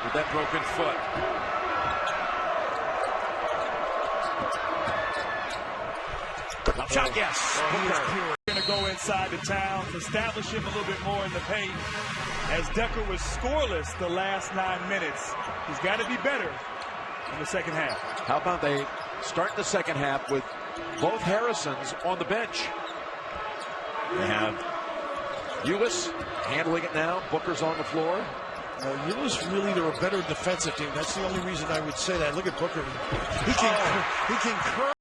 with that broken foot. Shot, yes. Going to go inside the Towns, establish him a little bit more in the paint. As Decker was scoreless the last 9 minutes, he's got to be better in the second half. How about they start the second half with both Harrisons on the bench? They have Ulis handling it now. Booker's on the floor. Ulis really, they're a better defensive team. That's the only reason I would say that. Look at Booker. He can curl.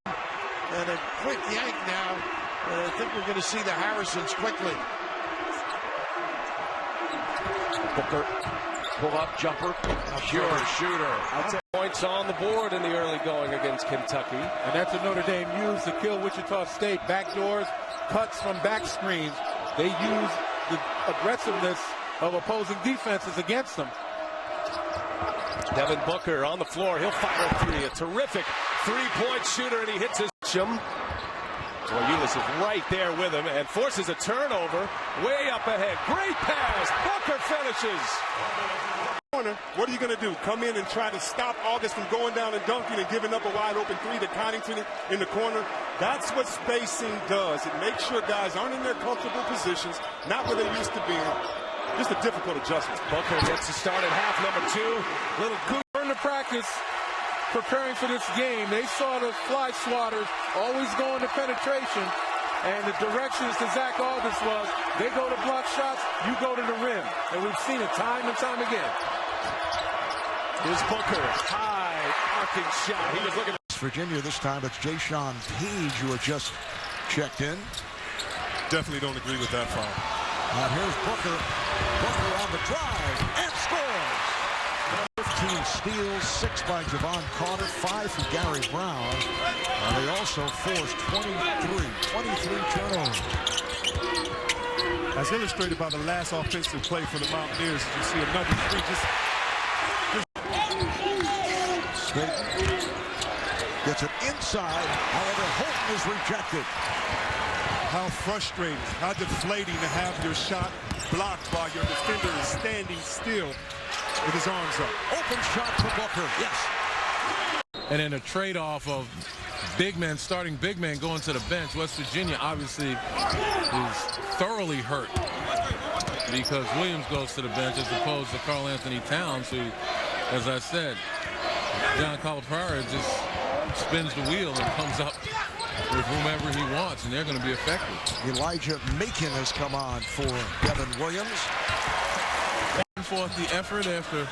And a quick yank now. And I think we're going to see the Harrisons quickly. Booker, pull up, jumper, pure shooter. Points on the board in the early going against Kentucky. And that's what Notre Dame used to kill Wichita State. Backdoors, cuts from back screens. They use the aggressiveness of opposing defenses against them. Devin Booker on the floor. He'll fire a three. A terrific three-point shooter, and he hits his chum. Well, Ulis is right there with him and forces a turnover way up ahead. Great pass. Booker finishes. What are you going to do? Come in and try to stop August from going down and dunking and giving up a wide open three to Connington in the corner? That's what spacing does. It makes sure guys aren't in their comfortable positions, not where they used to be. Just a difficult adjustment. Booker gets to start at half number 2. Little Cooper in the practice preparing for this game. They saw the fly swatters always going to penetration. And the directions to Zach August was, they go to block shots, you go to the rim. And we've seen it time and time again. Here's Booker, high arcing shot. He was looking at Virginia this time. It's Jayshawn Page who had just checked in. Definitely don't agree with that foul. Now here's Booker. Booker on the drive and scores. 15 steals, 6 by Javon Carter, 5 for Gary Brown. And they also forced 23 turnovers. As illustrated by the last offensive play for the Mountaineers, you see another three. Staten gets it inside. However, Holton is rejected. How frustrating, how deflating to have your shot blocked while your defender is standing still with his arms up. Open shot for Booker. Yes. And then a trade-off of big men, starting big men going to the bench. West Virginia obviously is thoroughly hurt because Williams goes to the bench as opposed to Karl Anthony Towns, who, as I said, John Calipari just spins the wheel and comes up with whomever he wants, and they're going to be effective. Elijah Macon has come on for Devin Williams. Back and forth the effort after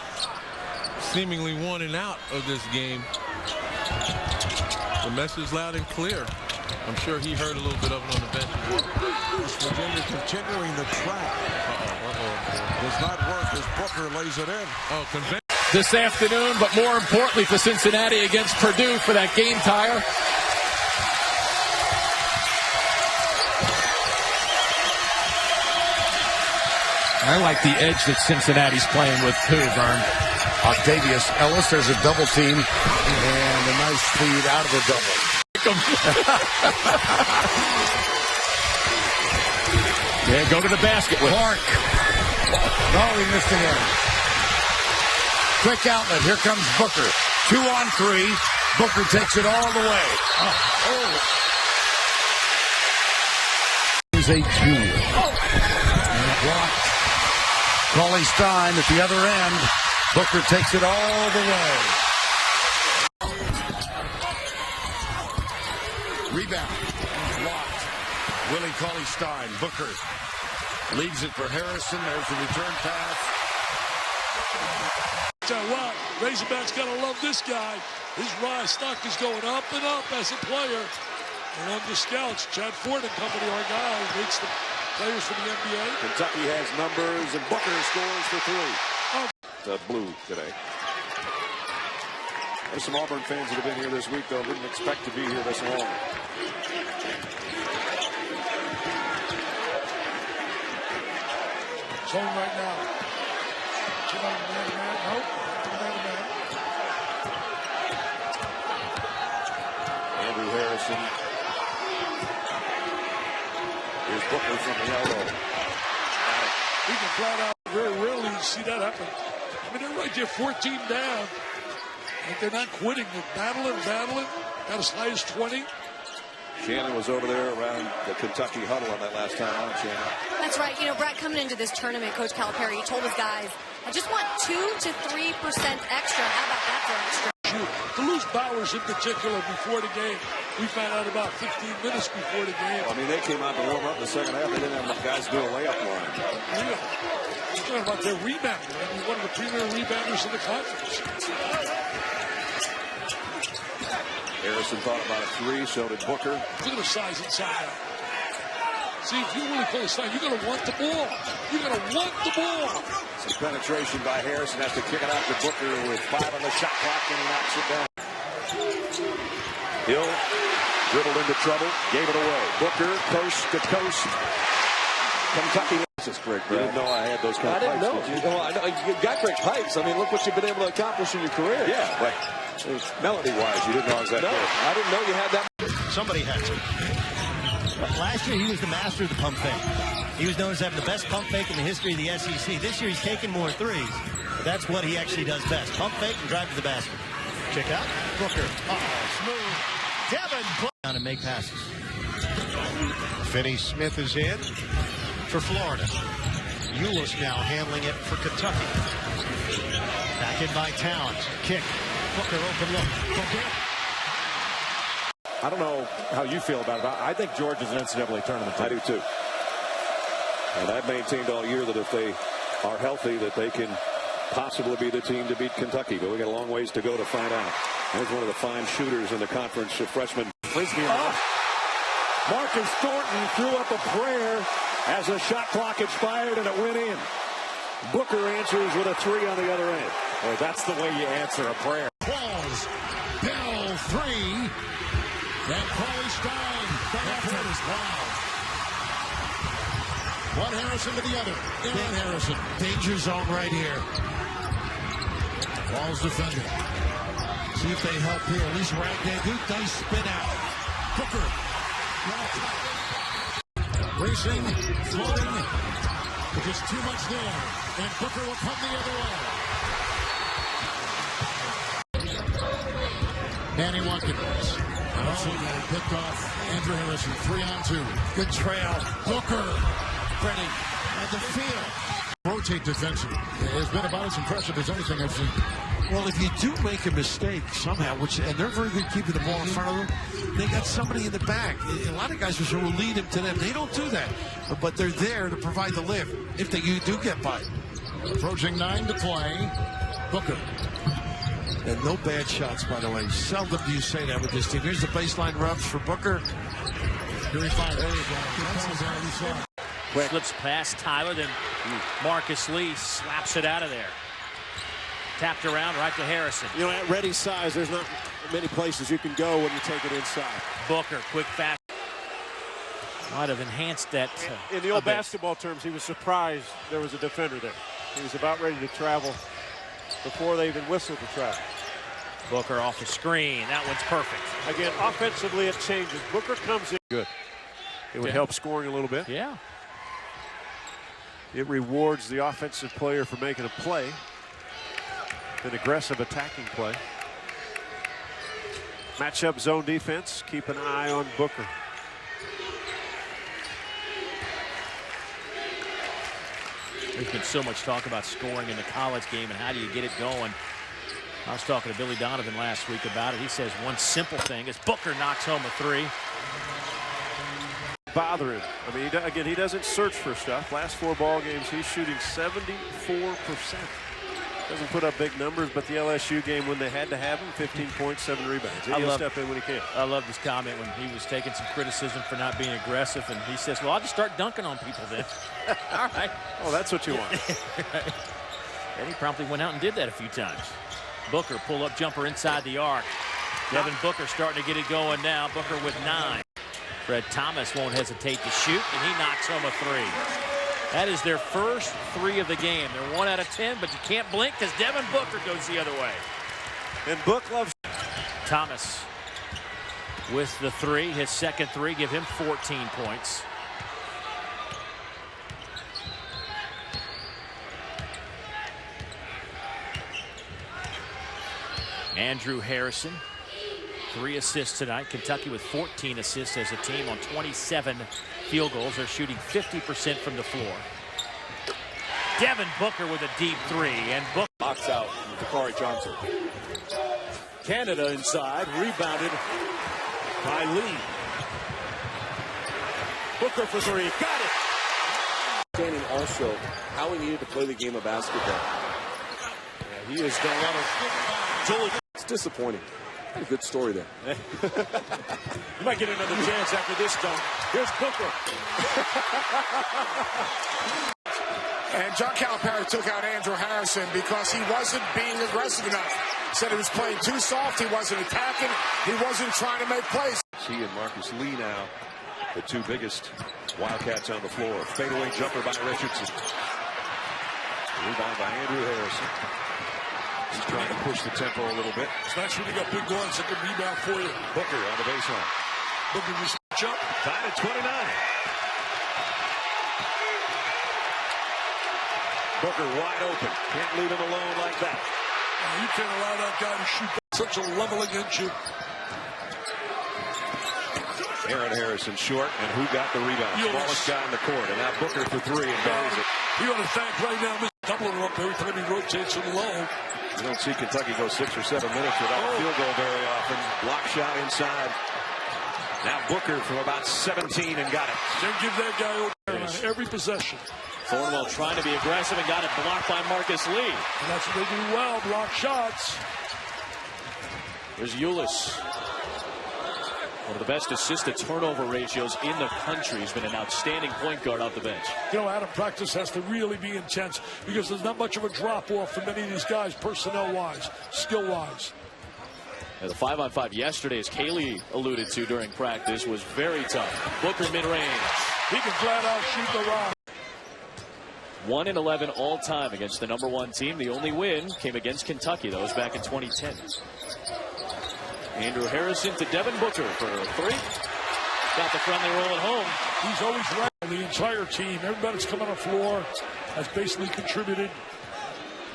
seemingly wanting out of this game. The message loud and clear. I'm sure he heard a little bit of it on the bench. West Virginia continuing the track. Does not work as Booker lays it in. This afternoon, but more importantly for Cincinnati against Purdue for that game tire. I like the edge that Cincinnati's playing with too, Vern. Octavius Ellis, there's a double team, and a nice feed out of the double. Yeah, go to the basket with Clark. No, he missed again. Quick outlet. Here comes Booker. 2 on 3. Booker takes it all the way. He's a junior. And blocked. Cauley Stein at the other end. Booker takes it all the way. Rebound. Blocked. Willie Cauley Stein. Booker leaves it for Harrison. There's the return pass. Tell you what, Razorbacks got to love this guy. His rise stock is going up and up as a player. And on the scouts, Chad Ford and company, our guy, makes the players for the NBA. Kentucky has numbers, and Booker scores for 3. The blue today. There's some Auburn fans that have been here this week, though. Didn't expect to be here this long. Zone right now. Nope. Andrew Harrison. Here's Booker from the elbow. He can flat out. Very rarely you see that happen. mean, they're right there 14 down. And they're not quitting. They're battling. Got as high as 20. Shannon was over there around the Kentucky huddle on that last time on, Shannon. That's right. You know, Brad, coming into this tournament, Coach Calipari, he told his guys, I just want 2 to 3% extra. How about that for extra? To lose Bowers in particular before the game, we found out about 15 minutes before the game. Well, I mean, they came out to warm up in the second half. They didn't have enough guys to do a layup line. Yeah. You're talking about their rebounder. I mean, one of the premier rebounders in the conference. Harrison thought about a three, so did Booker. Look at the size inside out. See, if you really pull the sign, you're going to want the ball. You're going to want the ball. Some penetration by Harrison. Has to kick it out to Booker with 5 on the shot clock, and he knocks it down. Hill dribbled into trouble, gave it away. Booker, coast to coast. Kentucky. This is great, Brad. You didn't know I had those kind of pipes. I didn't know. Well, I know you got great pipes. I mean, look what you've been able to accomplish in your career. Yeah, but melody-wise, you didn't know I was that good. I didn't know you had that. Somebody had to. Last year, he was the master of the pump fake. He was known as having the best pump fake in the history of the SEC. This year, he's taking more threes. That's what he actually does best. Pump fake and drive to the basket. Check out Booker. Smooth. Devin down and make passes. Finney-Smith is in for Florida. Ulis now handling it for Kentucky. Back in by Towns. Kick. Booker open look. Booker. I don't know how you feel about it. I think Georgia's an NCAA tournament team. I do too. And I've maintained all year that if they are healthy, that they can possibly be the team to beat Kentucky. But we got a long ways to go to find out. There's one of the fine shooters in the conference, a freshman. Marcus Thornton threw up a prayer as the shot clock expired and it went in. Booker answers with a three on the other end. Well, that's the way you answer a prayer. Balls. Bell 3. And Paulie Stein. Wow. One Harrison to the other. Dan Harrison. Danger zone right here. Balls defended. See if they help here. At least Ragdale. Nice spin out. Booker. Racing. Floating. But just too much there. And Booker will come the other way. Danny Watkins. Picked off Andrew Harrison. 3-on-2. Good trail. Booker. Ready. At the field. Rotate defensively. It's been about as impressive as anything I've seen. Well, if you do make a mistake somehow, and they're very good keeping the ball in front of them, they got somebody in the back. A lot of guys will lead them to them. They don't do that, but they're there to provide the lift if you do get by. Approaching 9 to play. Booker. And no bad shots, by the way. Seldom do you say that with this team. Here's the baseline rubs for Booker. Here he finds. There you go. Slips past Tyler, then Marcus Lee slaps it out of there. Tapped around right to Harrison. You know, at ready size, there's not many places you can go when you take it inside. Booker, quick fast. Might have enhanced that. In the old basketball terms, he was surprised there was a defender there. He was about ready to travel before they even whistled the travel. Booker off the screen. That one's perfect. Again, offensively it changes. Booker comes in. Good. It would help scoring a little bit. Yeah. It rewards the offensive player for making a play. An aggressive attacking play. Matchup zone defense. Keep an eye on Booker. There's been so much talk about scoring in the college game and how do you get it going. I was talking to Billy Donovan last week about it. He says one simple thing is Booker knocks home a three. Bother him. I mean, again, he doesn't search for stuff. Last 4 ball games, he's shooting 74%. Doesn't put up big numbers, but the LSU game when they had to have him, 15 points, 7 rebounds. He'll step in when he can. I loved his comment when he was taking some criticism for not being aggressive, and he says, well, I'll just start dunking on people then. All right. Oh, that's what you want. Right. And he promptly went out and did that a few times. Booker pull-up jumper inside the arc. Devin Booker starting to get it going now. Booker with 9. Fred Thomas won't hesitate to shoot, and he knocks home a three. That is their first 3 of the game. They're 1 out of 10, but you can't blink because Devin Booker goes the other way. And Book loves Thomas with the 3. His second 3 give him 14 points. Andrew Harrison, 3 assists tonight. Kentucky with 14 assists as a team on 27 field goals. They're shooting 50% from the floor. Devin Booker with a deep 3, and Booker box out Dakari Johnson. Canada inside, rebounded by Lee. Booker for 3, got it. Understanding also how he needed to play the game of basketball. Yeah, he has done a lot of. It's disappointing. A good story there. You might get another chance after this dunk. Here's Booker. And John Calipari took out Andrew Harrison because he wasn't being aggressive enough. Said he was playing too soft. He wasn't attacking. He wasn't trying to make plays. He and Marcus Lee now, the 2 biggest Wildcats on the floor. Fadeaway jumper by Richardson. Rebound by Andrew Harrison. He's trying to push the tempo a little bit. It's nice when you got big guards that can rebound for you. Booker on the baseline. Booker just jump. Tied at 29. Booker wide open. Can't leave him alone like that. You can't allow that guy to shoot such a level against you. Aaron Harrison short, and who got the rebound? Smallest guy in the court, and now Booker for 3 and buries it. You ought to thank right now, Mr. Doubling up every time he rotates it low. You don't see Kentucky go 6 or 7 minutes without a field goal very often. Block shot inside. Now Booker from about 17 and got it. Then give that guy over on every possession. Thornwell trying to be aggressive and got it blocked by Marcus Lee. And that's what they do well, block shots. There's Ulis. One of the best assist-to-turnover ratios in the country. He's been an outstanding point guard off the bench. You know, Adam, practice has to really be intense because there's not much of a drop-off for many of these guys, personnel-wise, skill-wise. And the 5-on-5 yesterday, as Kaylee alluded to during practice, was very tough. Booker mid-range. He can flat-out shoot the rock. 1-11 all-time against the #1 team. The only win came against Kentucky. That was back in 2010. Andrew Harrison to Devin Booker for 3. Got the friendly roll at home. He's always right. The entire team, everybody's come on the floor, has basically contributed.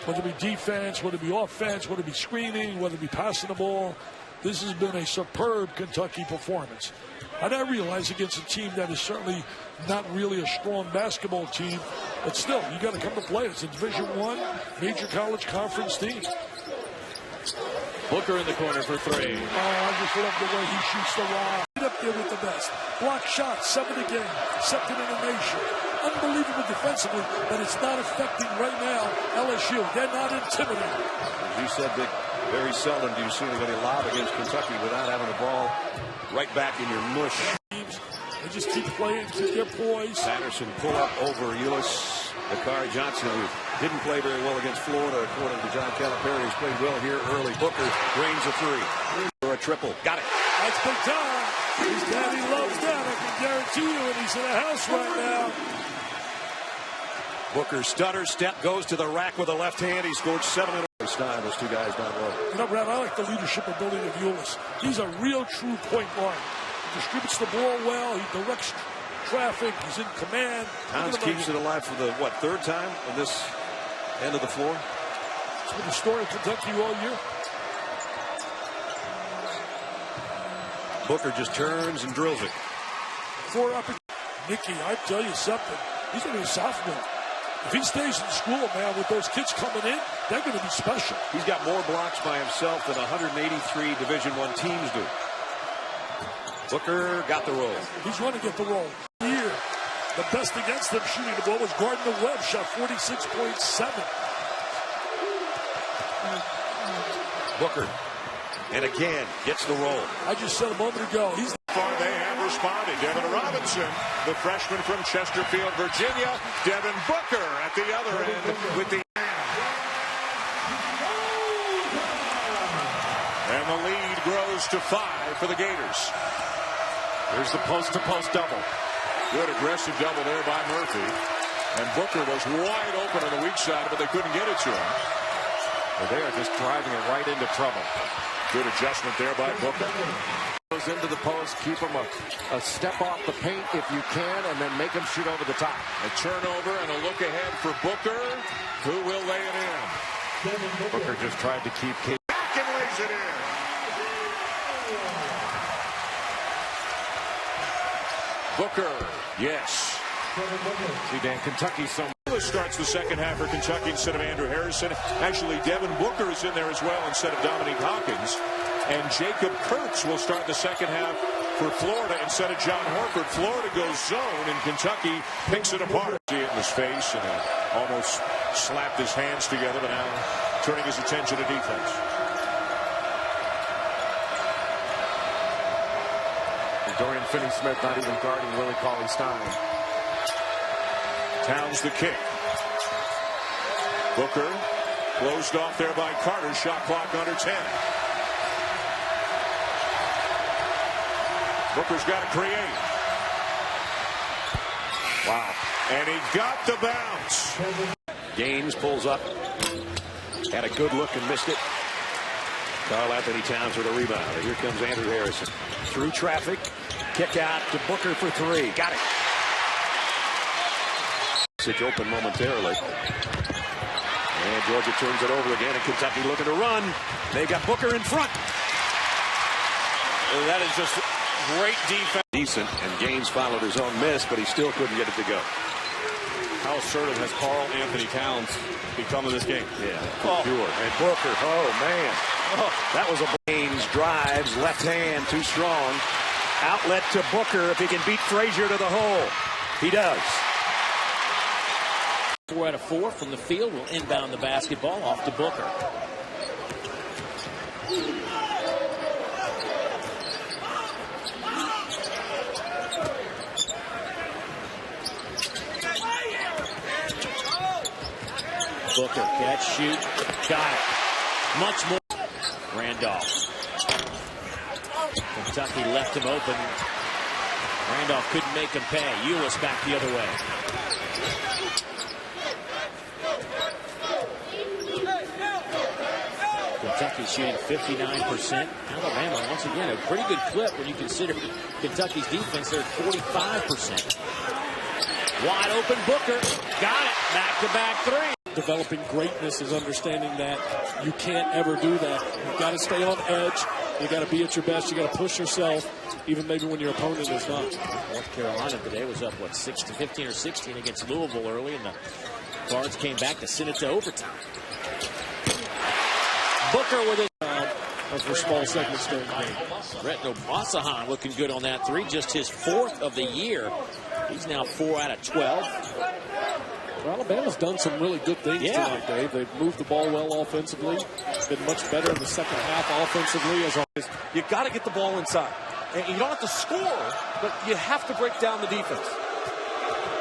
Whether it be defense, whether it be offense, whether it be screening, whether it be passing the ball. This has been a superb Kentucky performance. And I realize against a team that is certainly not really a strong basketball team, but still, you got to come to play. It's a Division I major college conference team. Booker in the corner for 3. Oh, I just love the way he shoots the rock. Up there with the best. Block shots, 7 a game, second in the nation. Unbelievable defensively, but it's not affecting right now LSU. They're not intimidated. As you said, Vic, very seldom do you see anybody lob against Kentucky without having the ball right back in your mush. They just keep playing, keep their poise. Patterson pull up over Ulis. Dakari Johnson, who didn't play very well against Florida, according to John Calipari, has played well here early. Booker drains a 3 for a triple. Got it. That's big time. His daddy loves that, I can guarantee you, and he's in the house right now. Booker stutter step, goes to the rack with the left hand. He scored 7 in a time. Those 2 guys down low. You know, Brad, I like the leadership ability of Ulis. He's a real true point guard. He distributes the ball well. He directs traffic. He's in command. Towns keeps it alive for the, 3rd time in this end of the floor? It's been the story of Kentucky all year. Booker just turns and drills it. 4 up. Nicky, I tell you something. He's going to be a sophomore. If he stays in school, man, with those kids coming in, they're going to be special. He's got more blocks by himself than 183 Division I teams do. Booker got the roll. He's going to get the roll. Here, the best against them shooting the ball was Gardner-Webb, shot 46.7. Booker, and again, gets the roll. I just said a moment ago, he's they have responded. Devin Robinson, the freshman from Chesterfield, Virginia. Devin Booker at the other end with the... And the lead grows to 5 for the Gators. Here's the post-to-post double. Good aggressive double there by Murphy. And Booker was wide open on the weak side, but they couldn't get it to him. Well, they are just driving it right into trouble. Good adjustment there by Booker. Goes into the post, keep him a step off the paint if you can, and then make him shoot over the top. A turnover and a look ahead for Booker, who will lay it in. Booker just tried to keep Kate. and lays it in. Booker, yes. See, Dan, Kentucky starts the second half for Kentucky instead of Andrew Harrison. Actually, Devin Booker is in there as well instead of Dominique Hawkins. And Jacob Kurtz will start the second half for Florida instead of John Horford. Florida goes zone, and Kentucky picks it apart. See it in his face, and almost slapped his hands together, but now turning his attention to defense. Dorian Finney-Smith not even guarding Willie Cauley-Stein. Towns the kick. Booker closed off there by Carter. Shot clock under 10. Booker's got to create. Wow. And he got the bounce. Gaines pulls up. Had a good look and missed it. Karl Anthony Towns with a rebound. And here comes Andrew Harrison. Through traffic. Kick out to Booker for three. Got it. It's open momentarily. And Georgia turns it over again. And Kentucky looking to run. They got Booker in front. And that is just great defense. Decent. And Gaines followed his own miss, but he still couldn't get it to go. How assertive has Karl Anthony Towns become in this game? Yeah, pure. And Booker, oh, man. Oh, that was a Gaines drives, left hand, too strong. Outlet to Booker if he can beat Frazier to the hole. He does. 4 out of 4 from the field will inbound the basketball off to Booker. Booker, catch, shoot, got it. Much more. Randolph. Kentucky left him open. Randolph couldn't make him pay. Ulis back the other way. Kentucky shooting 59%. Alabama, once again, a pretty good clip when you consider Kentucky's defense. They're at 45%. Wide open Booker. Got it. Back-to-back three. Developing greatness is understanding that you can't ever do that. You've got to stay on edge. You got to be at your best. You got to push yourself, even maybe when your opponent is not. North Carolina today was up, what, 15 or 16 against Louisville early, and the Cards came back to send it to overtime. Booker with his for small segments during the game. Retno Basahan looking good on that three, just his 4th of the year. He's now 4 out of 12. Well, Alabama's done some really good things tonight, Dave. They've moved the ball well offensively. Been much better in the second half offensively. You got to get the ball inside. And you don't have to score, but you have to break down the defense.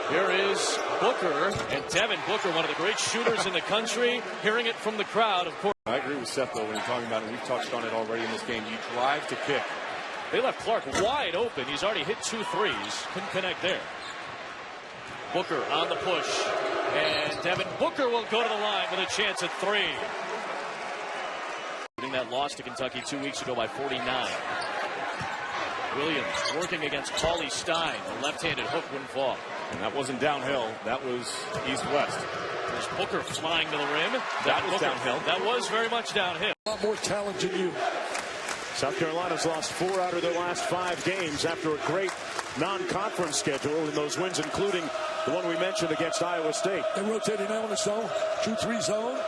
Here is Booker, and Devin Booker, one of the great shooters in the country, hearing it from the crowd, of course. I agree with Seth, though, when he's talking about it. We've touched on it already in this game. You drive to kick. They left Clark wide open. He's already hit 2 threes. Couldn't connect there. Booker on the push. And Devin Booker will go to the line with a chance at 3. That loss to Kentucky 2 weeks ago by 49. Williams working against Cauley-Stein. The left-handed hook wouldn't fall. And that wasn't downhill. That was east-west. There's Booker flying to the rim. That was downhill. That was very much downhill. A lot more talent than you. South Carolina's lost 4 out of their last 5 games after a great non-conference schedule, and those wins including the one we mentioned against Iowa State. They're rotating now in the zone. 2-3 zone.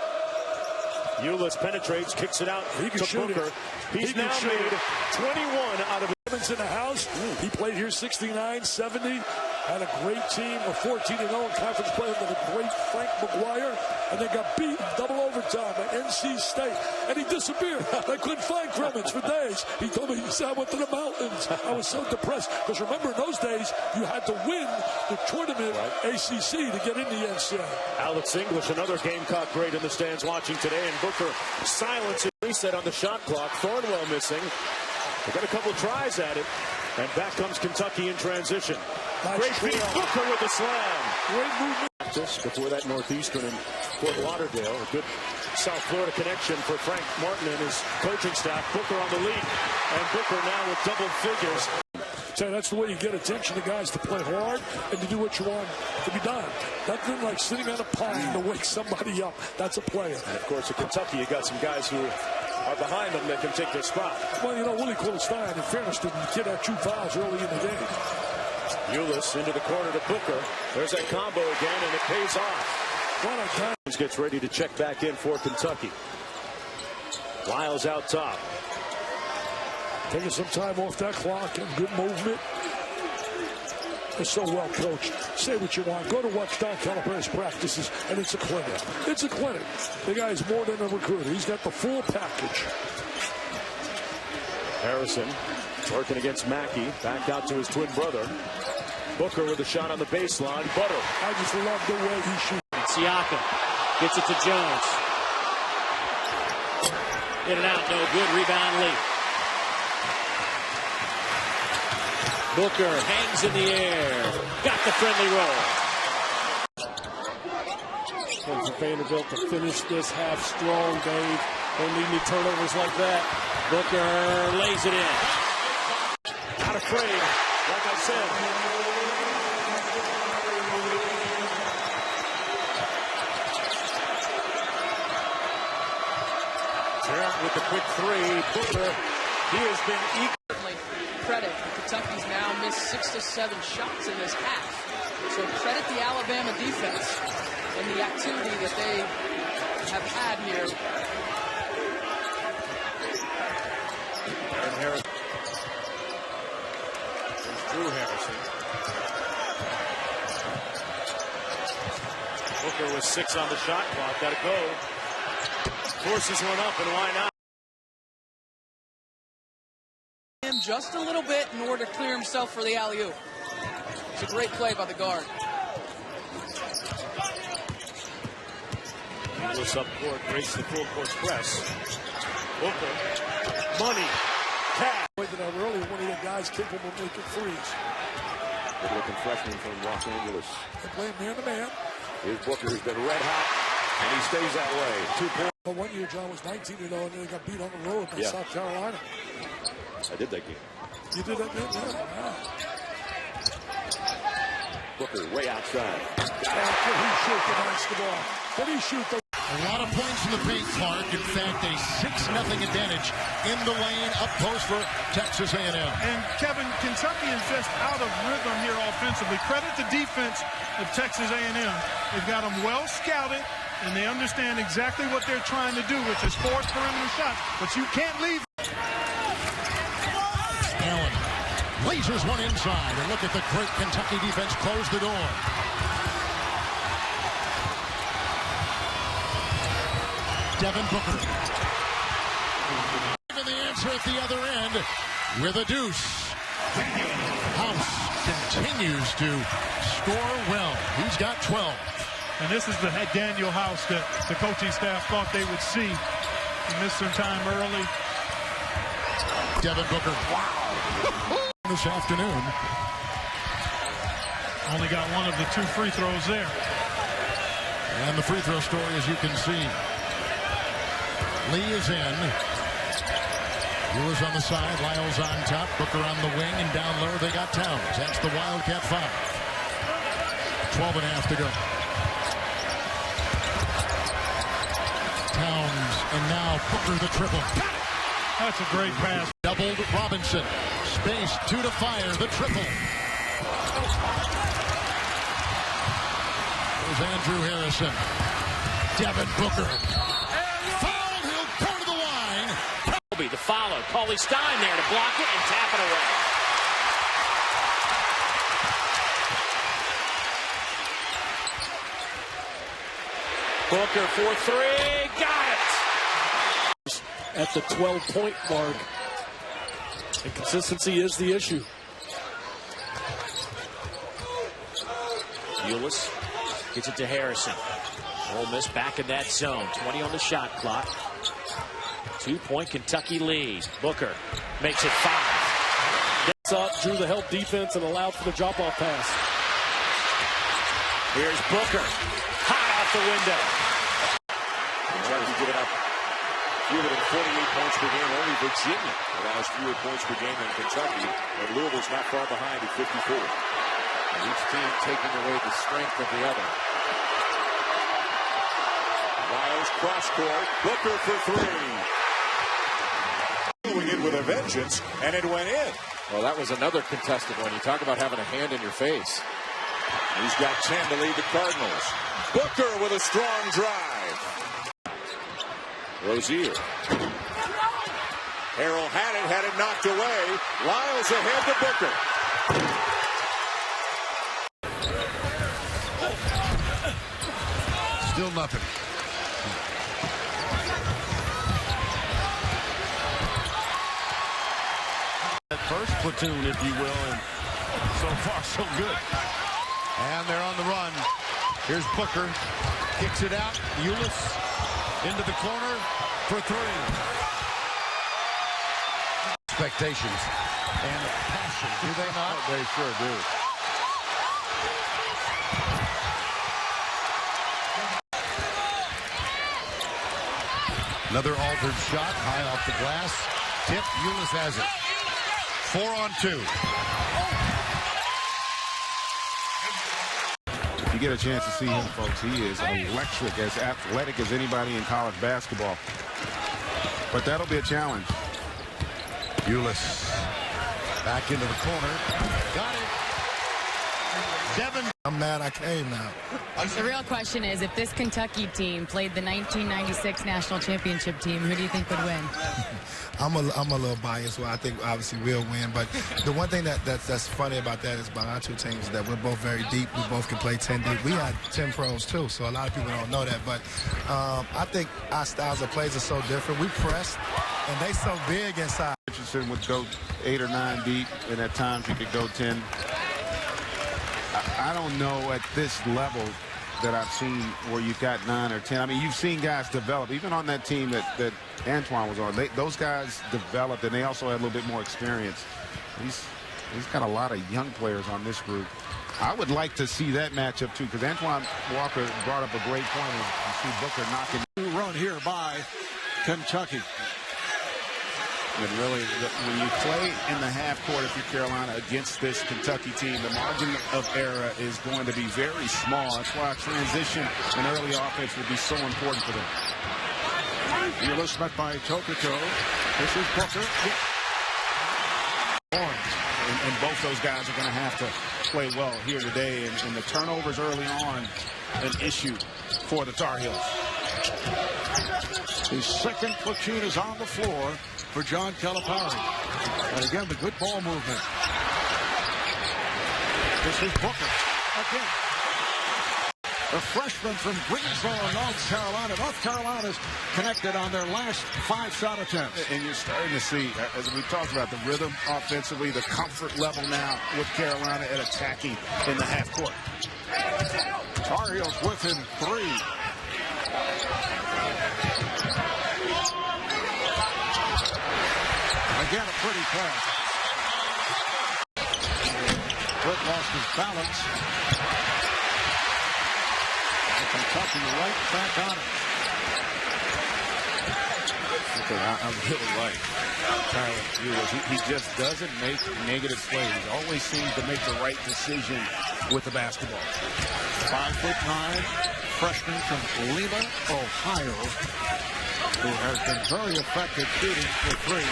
Ulis penetrates, kicks it out he can to shoot Booker. It. He's now made 21 out of Devin's in the house. He played here 69, 70. Had a great team, a 14-0 conference play with a great Frank McGuire, and they got beat in double overtime by NC State, and he disappeared. They couldn't find Crimmins for days. He told me, he said, I went to the mountains. I was so depressed, because remember in those days, you had to win the tournament ACC to get in the NCAA. Alex English, another Gamecock great in the stands watching today, and Booker silence and reset on the shot clock. Thornwell missing. They got a couple tries at it, and back comes Kentucky in transition. Nice great feed, Booker with the slam. Great movement. Before that Northeastern in Fort Lauderdale, a good South Florida connection for Frank Martin and his coaching staff. Booker on the lead, and Booker now with double figures. So that's the way you get attention to guys, to play hard and to do what you want to be done. Nothing like sitting on a pine to wake somebody up. That's a player. And of course, at Kentucky, you got some guys who are behind them that can take their spot. Well, you know, Willie Cauley-Stein, in fairness to the kid, had 2 fouls early in the game. Ulis into the corner to Booker. There's that combo again, and it pays off. What a time. Gets ready to check back in for Kentucky. Lyles out top. Taking some time off that clock and good movement. They're so well coached. Say what you want. Go to watch Don Calipari's practices, and it's a clinic. It's a clinic. The guy's more than a recruiter. He's got the full package. Harrison working against Mackey. Back out to his twin brother. Booker with a shot on the baseline. Butter. I just love the way he shoots. Siakam gets it to Jones. In and out, no good. Rebound Lee. Booker hangs in the air. Got the friendly roll. And for Vanderbilt to finish this half strong, Dave. Don't need any turnovers like that. Booker lays it in. Not afraid, like I said. Tarrant with the quick 3. Booker, he has been equal. Credit. Kentucky's now missed 6 to 7 shots in this half. So credit the Alabama defense and the activity that they have had here. And Harrison. There's Drew Harrison. Booker with 6 on the shot clock. Got to go. Forces one up, and why not? Just a little bit in order to clear himself for the alley-oop. It's a great play by the guard. Ulis up court, breaks the full court press. Booker, money, cash. Pointed out earlier, one of the guys capable of making threes. Good-looking freshman from Los Angeles. They play man-to-man. Here's Booker, who's been red hot, and he stays that way. 2 points. But 1 year, John was 19-0, and then they got beat on the road by South Carolina. I did that game. You did that game? Yeah. Booker way outside. Can he shoot the basketball? Can he shoot the... A lot of points in the paint, Clark. In fact, a 6-0 advantage in the lane, up post for Texas A&M. And Kevin, Kentucky is just out of rhythm here offensively. Credit the defense of Texas A&M. They've got them well scouted, and they understand exactly what they're trying to do, which is force perimeter shots. But you can't leave. Allen lasers one inside, and look at the great Kentucky defense close the door. Devin Booker. And the answer at the other end with a deuce. House continues to score well. He's got 12. And this is the Daniel House that the coaching staff thought they would see. He missed some time early. Devin Booker. Wow. This afternoon. Only got one of the 2 free throws there. And the free throw story, as you can see. Lee is in. Ulis on the side, Lyles on top, Booker on the wing, and down low they got Towns. That's the Wildcat 5. 12.5 to go. Towns, and now Booker the triple. That's a great pass. Doubled Robinson. Space, 2 to fire, the triple. There's Andrew Harrison. Devin Booker. Fouled, he'll go to the line. The follow. Cauley-Stein there to block it and tap it away. Booker for 3. Got it. At the 12-point mark. And consistency is the issue. Ulis gets it to Harrison. Ole Miss back in that zone. 20 on the shot clock. 2-point Kentucky lead. Booker makes it 5. Gets up, drew the help defense, and allowed for the drop-off pass. Here's Booker. High off the window. Kentucky giving up fewer than 48 points per game. Only Virginia allows fewer points per game than Kentucky. And Louisville's not far behind at 54. And each team taking away the strength of the other. Lyles cross court. Booker for 3. their vengeance, and it went in. Well, that was another contested one. You talk about having a hand in your face. He's got 10 to lead the Cardinals. Booker with a strong drive. Rozier. Harrell had it knocked away. Lyles ahead to Booker. Still nothing. That first platoon, if you will, and so far so good. And they're on the run. Here's Booker. Kicks it out. Ulis into the corner for three. Expectations and passion, do they not? They sure do. Another altered shot, high off the glass. Tip, Ulis has it. 4-on-2. If you get a chance to see him, folks, he is electric, as athletic as anybody in college basketball. But that'll be a challenge. Ulis back into the corner. Got it. Devin. I'm mad I came now. The real question is, if this Kentucky team played the 1996 national championship team, who do you think would win? I'm a little biased. Well, I think obviously we'll win. But the one thing that's funny about that is about our two teams is that we're both very deep. We both can play 10 deep. We had 10 pros too, so a lot of people don't know that. But I think our styles of plays are so different. We press, and they so big inside. Richardson would go 8 or 9 deep, and at times he could go 10. I don't know at this level that I've seen where you've got 9 or 10. I mean, you've seen guys develop, even on that team that Antoine was on. Those guys developed, and they also had a little bit more experience. He's got a lot of young players on this group. I would like to see that matchup, too, because Antoine Walker brought up a great point. You see Booker knocking. Run here by Kentucky. And really, when you play in the half court, if you're Carolina, against this Kentucky team, the margin of error is going to be very small. That's why transition and early offense will be so important for them. Ulis met by Tokito. This is Booker. And both those guys are going to have to play well here today. And the turnovers early on, an issue for the Tar Heels. His second platoon is on the floor for John Calipari. And again, the good ball movement. This is Booker again. The freshman from Greensboro, North Carolina. North Carolina's connected on their last 5-shot attempts. And you're starting to see, as we talked about, the rhythm offensively, the comfort level now with Carolina at attacking in the half court. Tar Heels within 3. Again, a pretty pass. Britt lost his balance. And Kentucky right back on it. Okay, I really like Tyler Ulis. He just doesn't make negative plays. He always seems to make the right decision with the basketball. 5'9", freshman from Lima, Ohio, who has been very effective shooting for 3.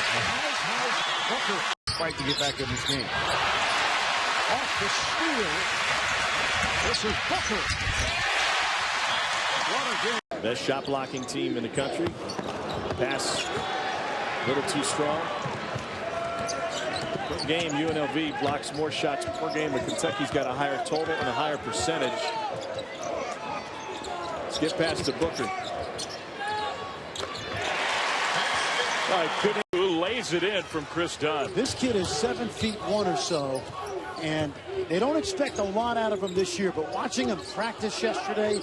Booker fight to get back in this game. Off the steal. This is Booker. What a game. Best shot blocking team in the country. Pass a little too strong. Per game, UNLV blocks more shots per game, but Kentucky's got a higher total and a higher percentage. Let's get past to Booker. Lays it in from Chris Dunn. This kid is 7'1" or so, and they don't expect a lot out of him this year, but watching him practice yesterday,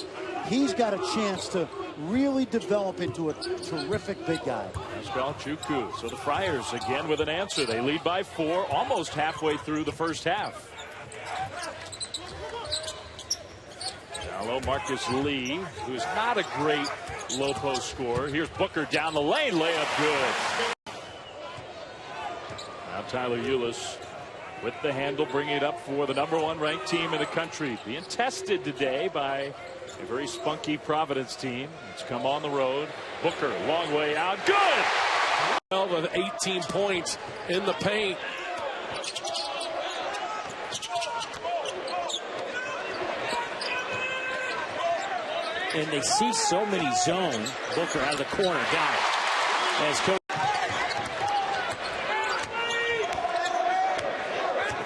he's got a chance to really develop into a terrific big guy. Pascal Chukwu. So the Friars again with an answer. They lead by 4, almost halfway through the first half. Hello, Marcus Lee, who's not a great low post scorer. Here's Booker down the lane, layup good. Now Tyler Ulis with the handle, bringing it up for the #1 ranked team in the country. Being tested today by a very spunky Providence team. It's come on the road. Booker, long way out. Good! Well, of 18 points in the paint. And they see so many zone. Booker out of the corner, got it. As coach.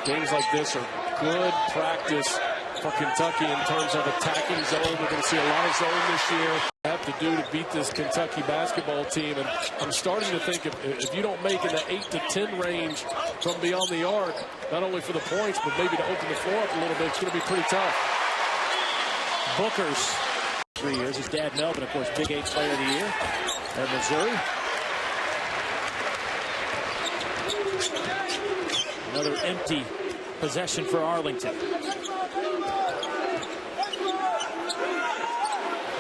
Games like this are good practice for Kentucky in terms of attacking zone. We're going to see a lot of zone this year. Have to do to beat this Kentucky basketball team, and I'm starting to think if you don't make in the 8 to 10 range from beyond the arc, not only for the points but maybe to open the floor up a little bit, it's going to be pretty tough. Booker's 3 years. His dad Melvin, of course, Big 8 Player of the Year at Missouri. Another empty possession for Arlington.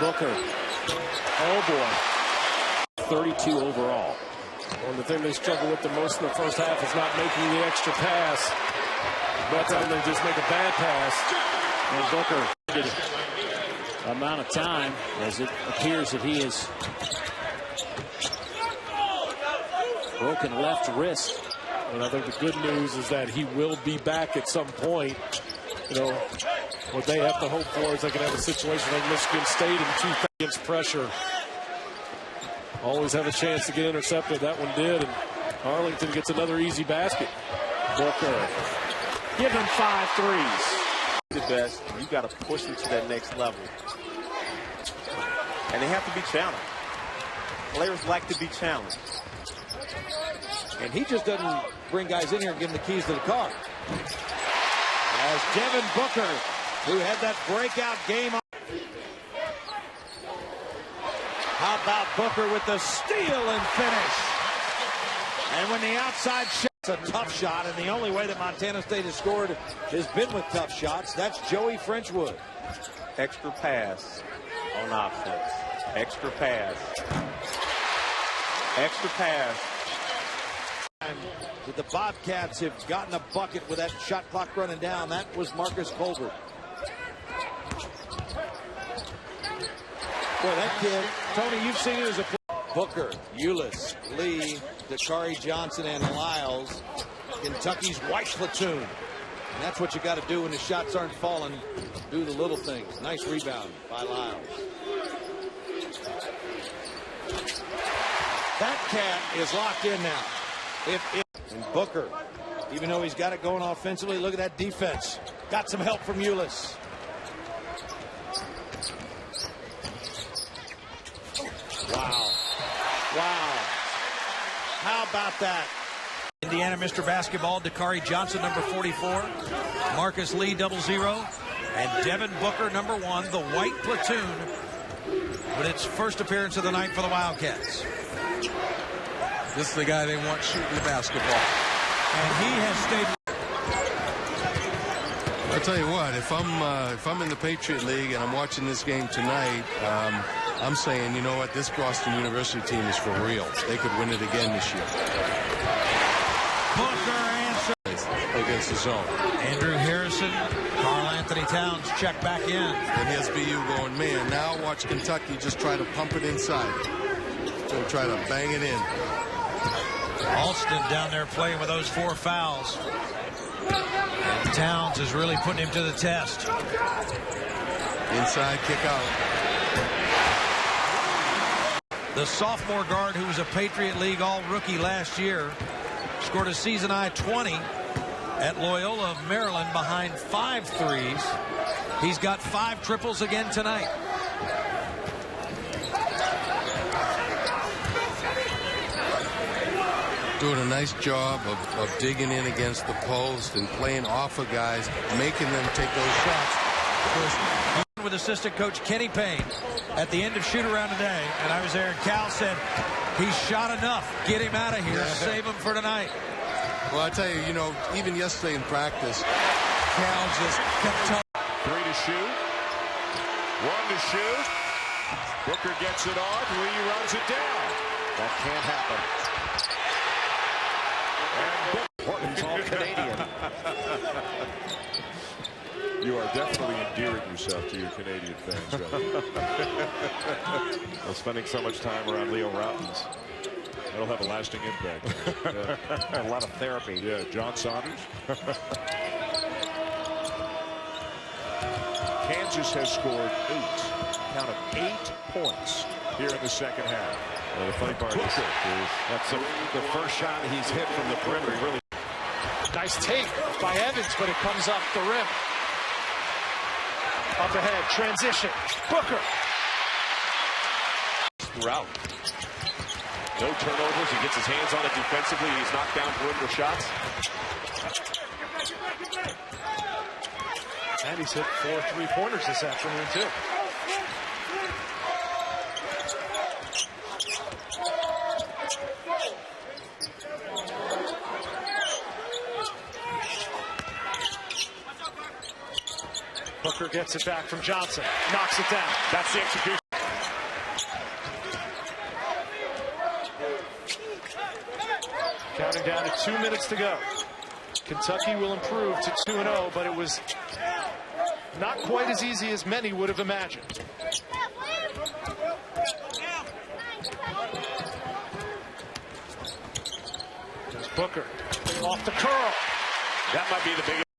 Booker. Oh, boy. 32 overall. Well, the thing they struggle with the most in the first half is not making the extra pass. But they just make a bad pass. And Booker did amount of time as it appears that he is broken left wrist. And I think the good news is that he will be back at some point. You know, what they have to hope for is they can have a situation like Michigan State in 2 against pressure. Always have a chance to get intercepted. That one did, and Arlington gets another easy basket. Booker, give him 5 threes. The best, you got to push them to that next level. And they have to be challenged. Players like to be challenged. And he just doesn't bring guys in here and give them the keys to the car. As Devin Booker, who had that breakout game. How about Booker with the steal and finish? And when the outside shot's a tough shot, and the only way that Montana State has scored has been with tough shots. That's Joey Frenchwood. Extra pass on offense. Extra pass. Extra pass. The Bobcats have gotten a bucket with that shot clock running down. That was Marcus Colbert. Boy, that kid, Tony, you've seen it as a Booker, Ulis, Lee, Dakari Johnson, and Lyles, Kentucky's white platoon. And that's what you got to do when the shots aren't falling. Do the little things. Nice rebound by Lyles. That cat is locked in now. And Booker, even though he's got it going offensively, look at that defense. Got some help from Ulis. Wow. Wow. How about that? Indiana, Mr. Basketball, Dakari Johnson, number 44. Marcus Lee, 00. And Devin Booker, number 1, the white platoon. But its first appearance of the night for the Wildcats. This is the guy they want shooting the basketball. And he has stayed. I'll tell you what, if I'm in the Patriot League and I'm watching this game tonight, I'm saying, you know what, this Boston University team is for real. They could win it again this year. Booker answers against the zone. Andrew Harrison, Karl Anthony Towns check back in. And here's BU going, man, now watch Kentucky just try to pump it inside. They'll try to bang it in. Alston down there playing with those 4 fouls. And Towns is really putting him to the test. Inside kick out. The sophomore guard, who was a Patriot League All-Rookie last year, scored a season-high 20 at Loyola of Maryland behind 5 threes. He's got 5 triples again tonight. Doing a nice job of digging in against the post and playing off of guys, making them take those shots. With assistant coach Kenny Payne at the end of shoot-around today, and I was there, and Cal said, he's shot enough. Get him out of here. Save him for tonight. Well, I tell you, you know, even yesterday in practice, Cal just kept telling. 3 to shoot. 1 to shoot. Booker gets it off. Lee runs it down. That can't happen. Horton's all Canadian. You are definitely endearing yourself to your Canadian fans, right? Well, spending so much time around Leo Routins. That'll have a lasting impact. A lot of therapy. Yeah, John Saunders. Kansas has scored 8 points here in the second half. Well, the funny part is that's the first shot he's hit from the perimeter. Really nice take by Evans, but it comes off the rim. Up ahead, transition. Booker. Throughout. No turnovers. He gets his hands on it defensively. He's knocked down perimeter shots. And he's hit 4 3-pointers this afternoon, too. Booker gets it back from Johnson. Knocks it down. That's the execution. Counting down to 2 minutes to go. Kentucky will improve to 2-0, but it was not quite as easy as many would have imagined. There's Booker off the curl. That might be the biggest.